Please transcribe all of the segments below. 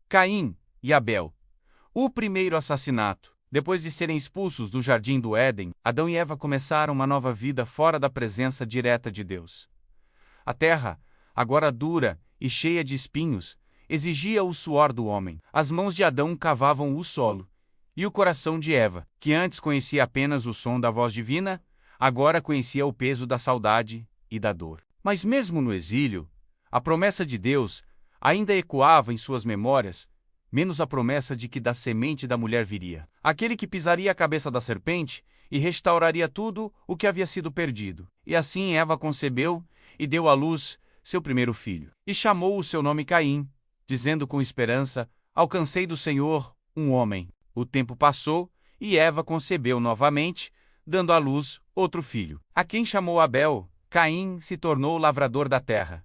Caim e Abel. O primeiro assassinato. Depois de serem expulsos do jardim do Éden, Adão e Eva começaram uma nova vida fora da presença direta de Deus. A terra, agora dura e cheia de espinhos, exigia o suor do homem. As mãos de Adão cavavam o solo, e o coração de Eva, que antes conhecia apenas o som da voz divina, agora conhecia o peso da saudade e da dor. Mas mesmo no exílio, a promessa de Deus ainda ecoava em suas memórias, menos a promessa de que da semente da mulher viria aquele que pisaria a cabeça da serpente e restauraria tudo o que havia sido perdido. E assim Eva concebeu e deu à luz seu primeiro filho. E chamou o seu nome Caim, dizendo com esperança: alcancei do Senhor um homem. O tempo passou e Eva concebeu novamente, dando à luz outro filho, a quem chamou Abel. Caim se tornou lavrador da terra,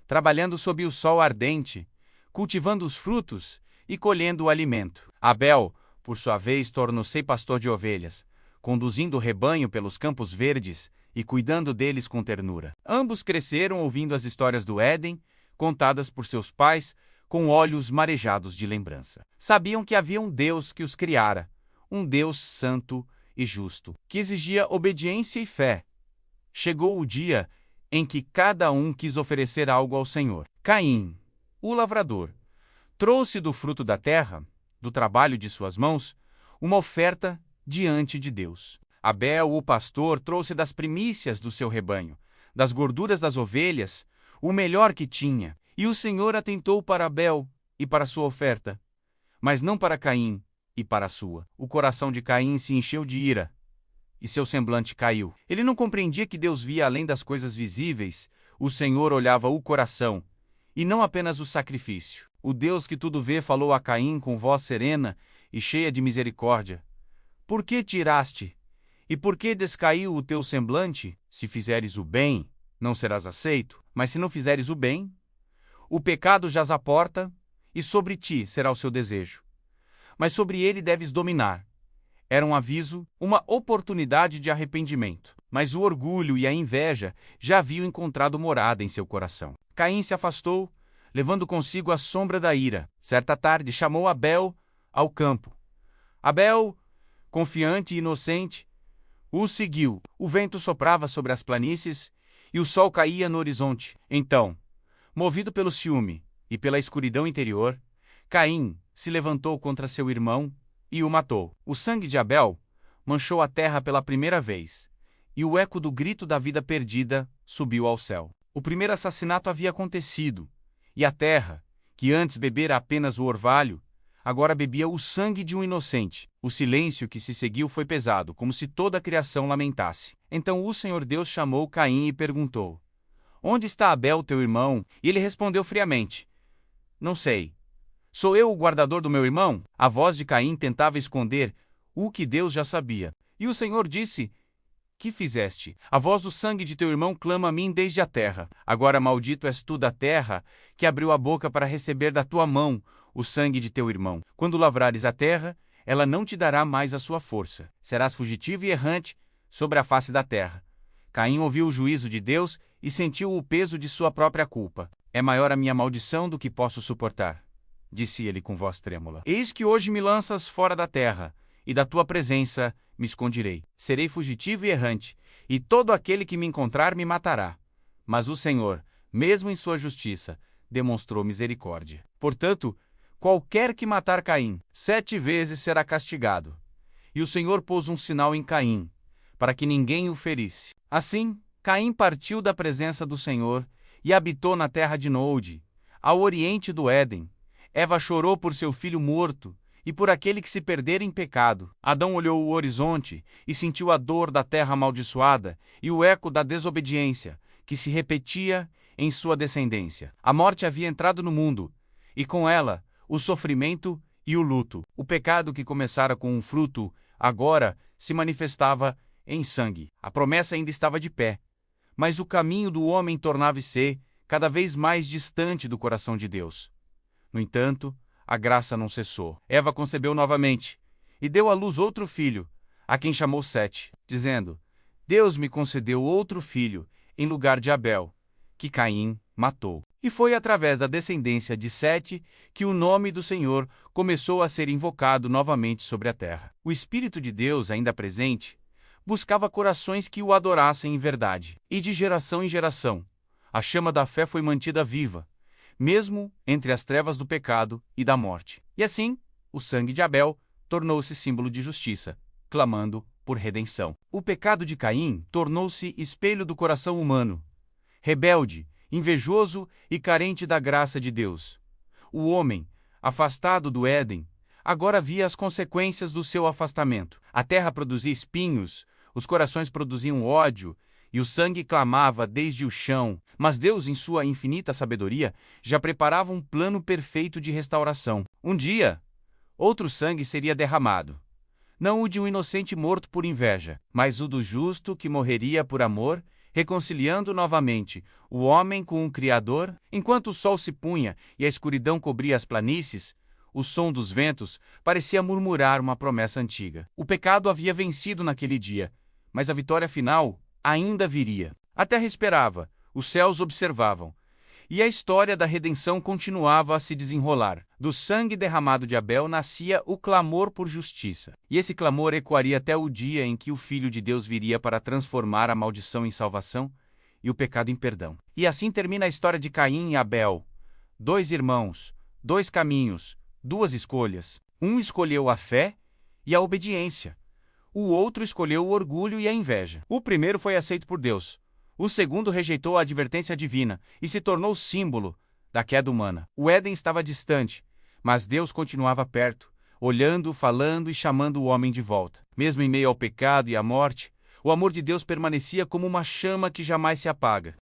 trabalhando sob o sol ardente, cultivando os frutos e colhendo o alimento. Abel, por sua vez, tornou-se pastor de ovelhas, conduzindo o rebanho pelos campos verdes e cuidando deles com ternura. Ambos cresceram ouvindo as histórias do Éden, contadas por seus pais, com olhos marejados de lembrança. Sabiam que havia um Deus que os criara, um Deus santo e justo, que exigia obediência e fé. Chegou o dia em que cada um quis oferecer algo ao Senhor. Caim, o lavrador, trouxe do fruto da terra, do trabalho de suas mãos, uma oferta diante de Deus. Abel, o pastor, trouxe das primícias do seu rebanho, das gorduras das ovelhas, o melhor que tinha. E o Senhor atentou para Abel e para sua oferta, mas não para Caim e para a sua. O coração de Caim se encheu de ira, e seu semblante caiu. Ele não compreendia que Deus via além das coisas visíveis. O Senhor olhava o coração, e não apenas o sacrifício. O Deus que tudo vê falou a Caim com voz serena e cheia de misericórdia: por que te iraste? E por que descaiu o teu semblante? Se fizeres o bem, não serás aceito, mas se não fizeres o bem, o pecado jaz à porta, e sobre ti será o seu desejo. Mas sobre ele deves dominar. Era um aviso, uma oportunidade de arrependimento. Mas o orgulho e a inveja já haviam encontrado morada em seu coração. Caim se afastou, levando consigo a sombra da ira. Certa tarde chamou Abel ao campo. Abel, confiante e inocente, o seguiu. O vento soprava sobre as planícies e o sol caía no horizonte. Então, movido pelo ciúme e pela escuridão interior, Caim se levantou contra seu irmão e o matou. O sangue de Abel manchou a terra pela primeira vez, e o eco do grito da vida perdida subiu ao céu. O primeiro assassinato havia acontecido, e a terra, que antes bebera apenas o orvalho, agora bebia o sangue de um inocente. O silêncio que se seguiu foi pesado, como se toda a criação lamentasse. Então o Senhor Deus chamou Caim e perguntou: onde está Abel, teu irmão? E ele respondeu friamente: não sei. Sou eu o guardador do meu irmão? A voz de Caim tentava esconder o que Deus já sabia. E o Senhor disse: que fizeste? A voz do sangue de teu irmão clama a mim desde a terra. Agora maldito és tu da terra, que abriu a boca para receber da tua mão o sangue de teu irmão. Quando lavrares a terra, ela não te dará mais a sua força. Serás fugitivo e errante sobre a face da terra. Caim ouviu o juízo de Deus e sentiu o peso de sua própria culpa. É maior a minha maldição do que posso suportar, disse ele com voz trêmula. Eis que hoje me lanças fora da terra, e da tua presença me esconderei. Serei fugitivo e errante, e todo aquele que me encontrar me matará. Mas o Senhor, mesmo em sua justiça, demonstrou misericórdia. Portanto, qualquer que matar Caim, 7 vezes será castigado. E o Senhor pôs um sinal em Caim, para que ninguém o ferisse. Assim, Caim partiu da presença do Senhor e habitou na terra de Nod, ao oriente do Éden. Eva chorou por seu filho morto e por aquele que se perdera em pecado. Adão olhou o horizonte e sentiu a dor da terra amaldiçoada e o eco da desobediência, que se repetia em sua descendência. A morte havia entrado no mundo, e com ela, o sofrimento e o luto. O pecado que começara com um fruto, agora se manifestava em sangue. A promessa ainda estava de pé, mas o caminho do homem tornava-se cada vez mais distante do coração de Deus. No entanto, a graça não cessou. Eva concebeu novamente e deu à luz outro filho, a quem chamou Sete, dizendo: Deus me concedeu outro filho em lugar de Abel, que Caim matou. E foi através da descendência de Sete que o nome do Senhor começou a ser invocado novamente sobre a terra. O Espírito de Deus, ainda presente, buscava corações que o adorassem em verdade. E de geração em geração, a chama da fé foi mantida viva, mesmo entre as trevas do pecado e da morte. E assim, o sangue de Abel tornou-se símbolo de justiça, clamando por redenção. O pecado de Caim tornou-se espelho do coração humano, rebelde, invejoso e carente da graça de Deus. O homem, afastado do Éden, agora via as consequências do seu afastamento. A terra produzia espinhos, os corações produziam ódio, e o sangue clamava desde o chão. Mas Deus, em sua infinita sabedoria, já preparava um plano perfeito de restauração. Um dia, outro sangue seria derramado. Não o de um inocente morto por inveja, mas o do justo que morreria por amor, reconciliando novamente o homem com o Criador. Enquanto o sol se punha e a escuridão cobria as planícies, o som dos ventos parecia murmurar uma promessa antiga. O pecado havia vencido naquele dia, mas a vitória final ainda viria. A terra esperava, os céus observavam, e a história da redenção continuava a se desenrolar. Do sangue derramado de Abel nascia o clamor por justiça. E esse clamor ecoaria até o dia em que o Filho de Deus viria para transformar a maldição em salvação e o pecado em perdão. E assim termina a história de Caim e Abel. Dois irmãos, dois caminhos, duas escolhas. Um escolheu a fé e a obediência. O outro escolheu o orgulho e a inveja. O primeiro foi aceito por Deus. O segundo rejeitou a advertência divina e se tornou símbolo da queda humana. O Éden estava distante, mas Deus continuava perto, olhando, falando e chamando o homem de volta. Mesmo em meio ao pecado e à morte, o amor de Deus permanecia como uma chama que jamais se apaga.